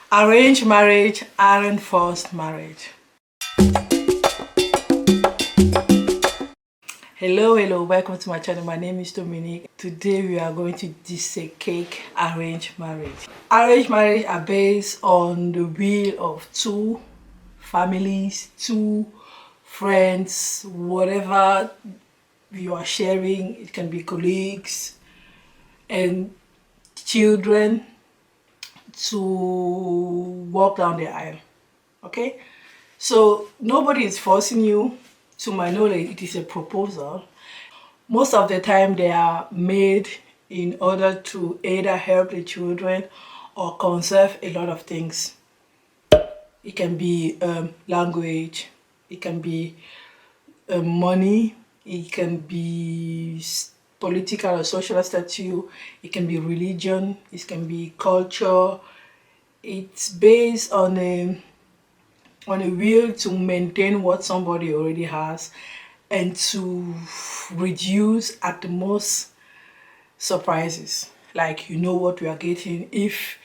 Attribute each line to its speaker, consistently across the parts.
Speaker 1: Arranged marriage aren't forced marriage. Hello, welcome to my channel. My name is Dominique. Today we are going to dissect arranged marriage. Arranged marriage are based on the will of two families, two friends, whatever you are sharing. It can be colleagues and children to walk down the aisle. Okay, so nobody is forcing you. To my knowledge, it is a proposal. Most of the time they are made in order to either help the children or conserve a lot of things. It can be language, it can be money, it can be political or social status, it can be religion, it can be culture. It's based on a will to maintain what somebody already has and to reduce at the most surprises. Like, you know what you are getting. If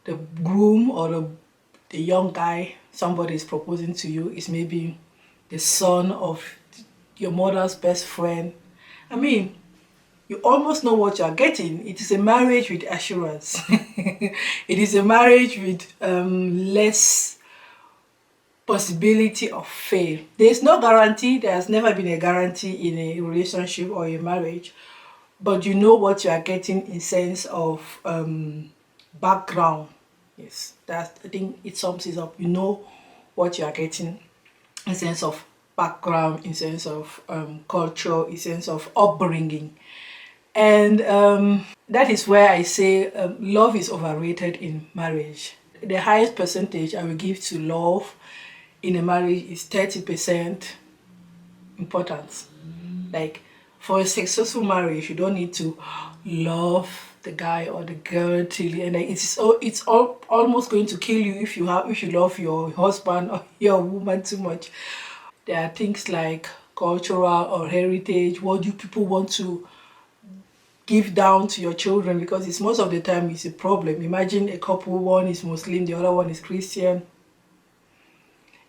Speaker 1: the groom or the young guy somebody is proposing to you is maybe the son of your mother's best friend, I mean, you almost know what you are getting. It is a marriage with assurance. It is a marriage with less possibility of fail. There is no guarantee. There has never been a guarantee in a relationship or a marriage, but you know what you are getting in sense of background. Yes, that, I think it sums it up. You know what you are getting in sense of background, in sense of culture, in sense of upbringing. And that is where I say love is overrated in marriage. The highest percentage I will give to love in a marriage is 30% importance. Like, for a successful marriage, you don't need to love the guy or the girl till the end. Like, it's almost going to kill you if you love your husband or your woman too much. There are things like cultural or heritage. What do people want to give down to your children? Because it's most of the time it's a problem. Imagine a couple, one is Muslim, the other one is Christian,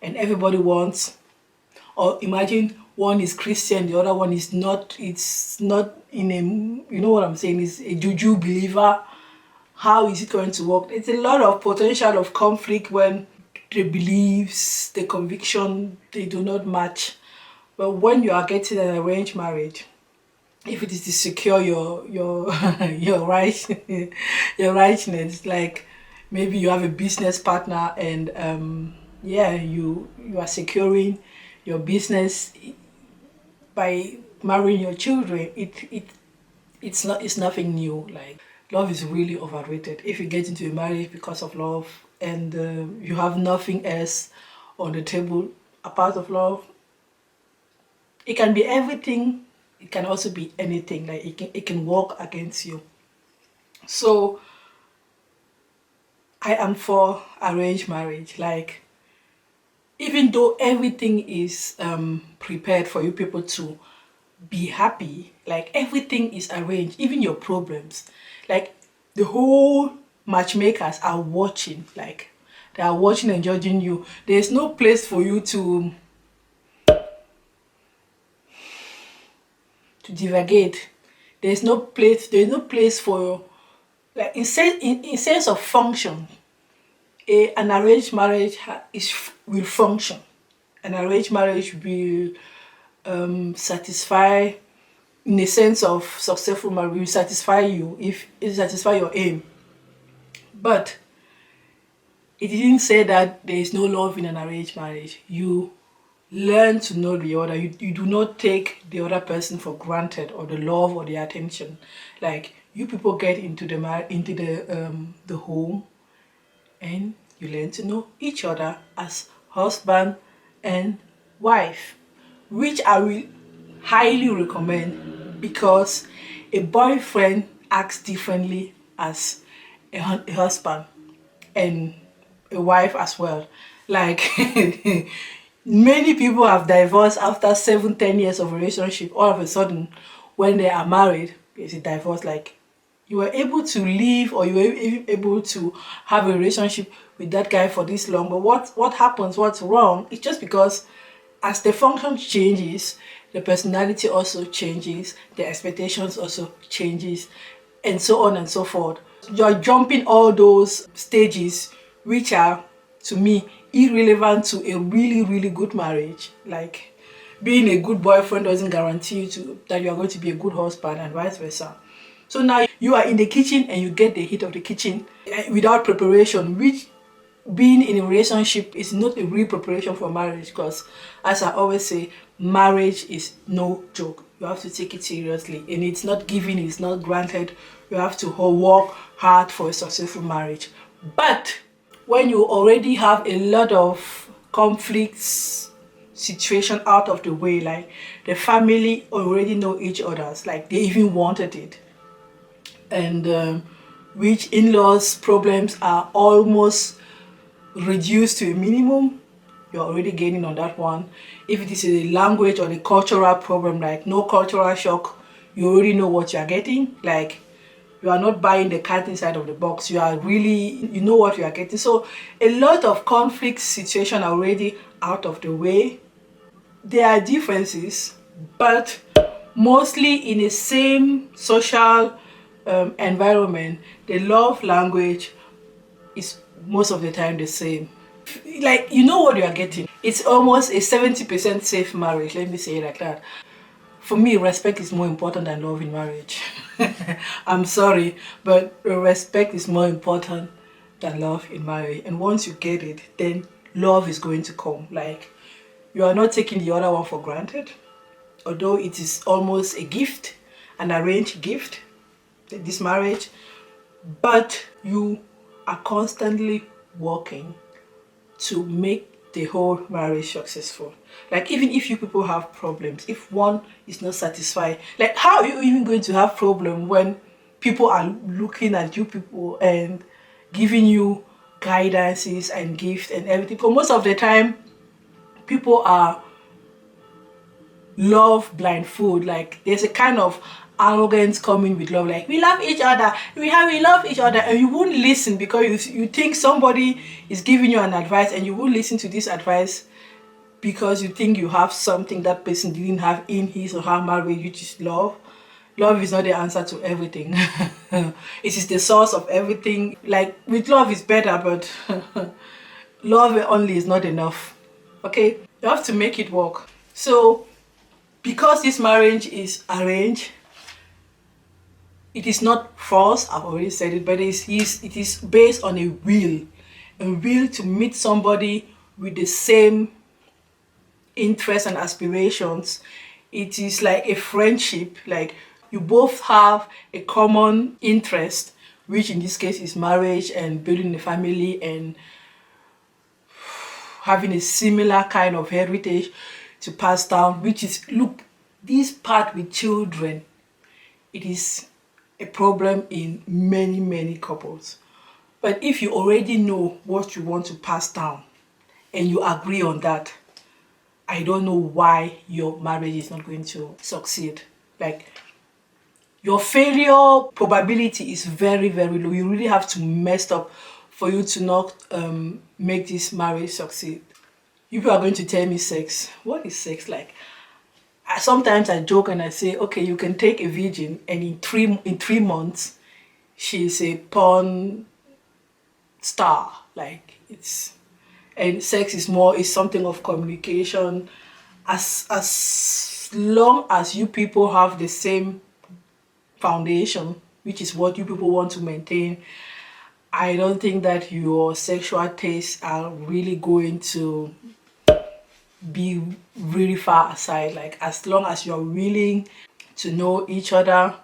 Speaker 1: and everybody wants, or imagine one is Christian, the other one is not. It's not in a, you know what I'm saying, is a juju believer. How is it going to work? It's a lot of potential of conflict when the beliefs, the conviction, they do not match. But when you are getting an arranged marriage, if it is to secure your your right your rightness, like maybe you have a business partner and yeah, you are securing your business by marrying your children. It's nothing new. Like, love is really overrated. If you get into a marriage because of love and you have nothing else on the table apart of love, it can be everything. It can also be anything. Like, it can work against you. So I am for arranged marriage. Like, even though everything is prepared for you people to be happy, like everything is arranged, even your problems, like the whole matchmakers are watching, like they are watching and judging you. There's no place for you to divagate. There's no place for, like, in sense of function. An arranged marriage will function. An arranged marriage will satisfy, in a sense of successful marriage, will satisfy you if it satisfy your aim. But it didn't say that there is no love in an arranged marriage. You learn to know the other. You do not take the other person for granted, or the love or the attention. Like, you people get into the home, and you learn to know each other as husband and wife, which I will highly recommend, because a boyfriend acts differently as a husband, and a wife as well. Like, many people have divorced after 7-10 years of relationship. All of a sudden, when they are married, there's a divorce. Like, you were able to live, or you were even able to have a relationship with that guy for this long. But what happens, what's wrong, it's just because as the function changes, the personality also changes, the expectations also changes, and so on and so forth. You're jumping all those stages, which are, to me, irrelevant to a really, really good marriage. Like, being a good boyfriend doesn't guarantee that you are going to be a good husband, and vice versa. So now you are in the kitchen and you get the heat of the kitchen without preparation, which, being in a relationship, is not a real preparation for marriage. Because, as I always say, marriage is no joke. You have to take it seriously, and it's not given, it's not granted. You have to work hard for a successful marriage. But when you already have a lot of conflicts situation out of the way, like the family already know each other's, like they even wanted it, and which in-laws problems are almost reduced to a minimum, you're already gaining on that one. If it is a language or a cultural problem, like no cultural shock, you already know what you're getting. Like, you are not buying the cat inside of the box. You are really, you know what you are getting. So a lot of conflict situation are already out of the way. There are differences, but mostly in the same social environment, the love language is most of the time the same. Like, you know what you are getting. It's almost a 70% safe marriage, let me say it like that. For me, respect is more important than love in marriage. I'm sorry, but respect is more important than love in marriage. And once you get it, then love is going to come. Like, you are not taking the other one for granted, although it is almost a gift, an arranged gift, this marriage. But you are constantly working to make the whole marriage successful. Like, even if you people have problems, if one is not satisfied, like, how are you even going to have problem when people are looking at you people and giving you guidances and gifts and everything? Because most of the time people are love blindfold. Like, there's a kind of arrogance coming with love, like, we love each other, we love each other, and you won't listen because you think somebody is giving you an advice, and you won't listen to this advice because you think you have something that person didn't have in his or her marriage, which is love. Love is not the answer to everything. It is the source of everything. Like, with love is better, but love only is not enough. Okay, you have to make it work. So because this marriage is arranged, it is not false, I've already said it, but it is based on a will to meet somebody with the same interests and aspirations. It is like a friendship, like you both have a common interest, which in this case is marriage and building a family and having a similar kind of heritage to pass down, which is, look, this part with children, it is a problem in many couples. But if you already know what you want to pass down and you agree on that, I don't know why your marriage is not going to succeed. Like, your failure probability is very low. You really have to mess up for you to not make this marriage succeed. You people are going to tell me sex. What is sex like? Sometimes I joke and I say, okay, you can take a virgin and in three months she's a porn star. Like, and sex is something of communication. As long as you people have the same foundation, which is what you people want to maintain, I don't think that your sexual tastes are really going to be really far aside. Like, as long as you're willing to know each other,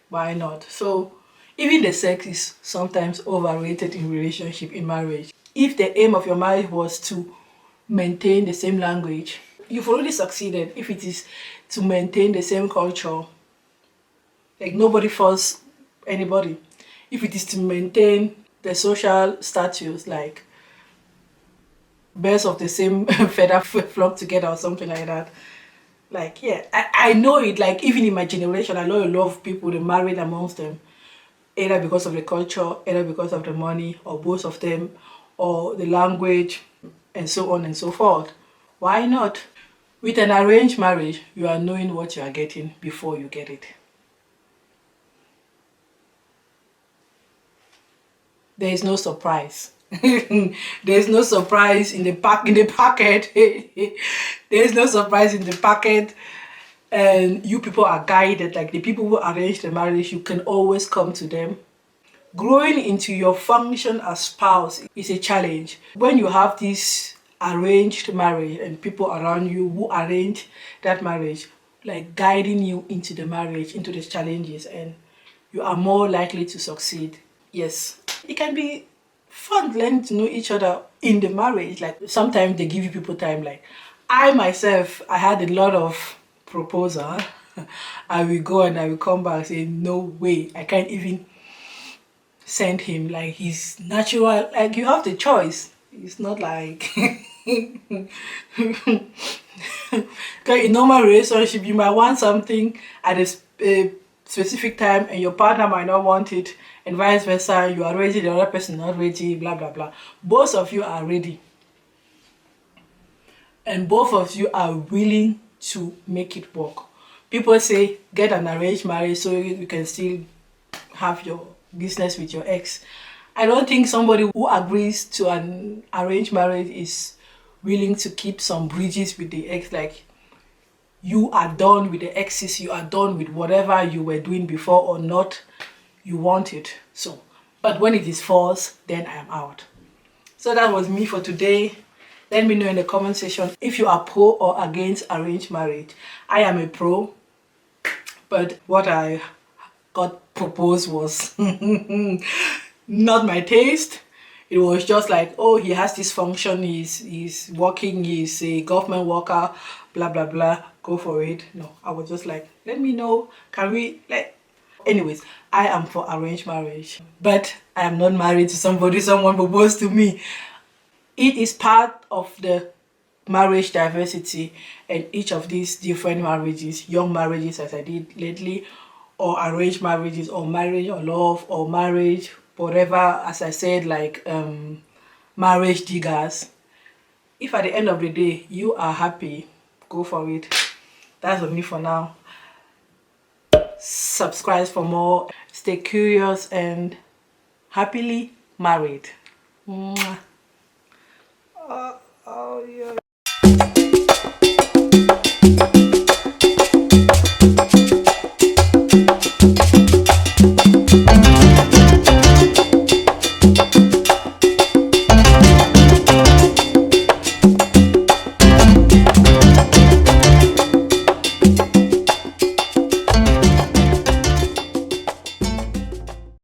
Speaker 1: why not? So even the sex is sometimes overrated in relationship, in marriage. If the aim of your marriage was to maintain the same language, you've already succeeded. If it is to maintain the same culture, like, nobody force anybody. If it is to maintain the social status, like birds of the same feather flock together or something like that. Like, yeah, I know it. Like, even in my generation, I know a lot of people, they married amongst them. either because of the culture, either because of the money, or both of them, or the language, and so on and so forth. Why not? With an arranged marriage, you are knowing what you are getting before you get it. There is no surprise. There's no surprise in the packet. There's no surprise in the packet. And you people are guided, like the people who arrange the marriage, you can always come to them. Growing into your function as spouse is a challenge. When you have this arranged marriage and people around you who arrange that marriage, like guiding you into the marriage, into the challenges, and you are more likely to succeed. Yes, it can be fun learning to know each other in the marriage. Like sometimes they give you people time. Like I myself, I had a lot of proposal. I will go and I will come back saying, no way, I can't even send him. Like he's natural. Like you have the choice. It's not like because in normal relationship you might want something at a specific time and your partner might not want it, and vice versa. You are ready, the other person not ready, blah blah blah. Both of you are ready and both of you are willing to make it work. People say get an arranged marriage so you can still have your business with your ex. I don't think somebody who agrees to an arranged marriage is willing to keep some bridges with the ex. Like you are done with the exes, you are done with whatever you were doing before or not, you want it. So, but when it is false, then I am out. So that was me for today. Let me know in the comment section if you are pro or against arranged marriage. I am a pro, but what I got proposed was not my taste. It was just like, oh, he has this function, he's working, he's a government worker, blah blah blah, go for it. No, I was just like, let me know, can we like. Anyways, I am for arranged marriage, but I am not married to somebody someone proposed to me. It is part of the marriage diversity, and each of these different marriages, young marriages as I did lately, or arranged marriages, or marriage or love, or marriage whatever, as I said, like marriage diggers. If at the end of the day you are happy, go for it. That's with me for now. Subscribe for more. Stay curious and happily married. Mwah. Oh, yeah.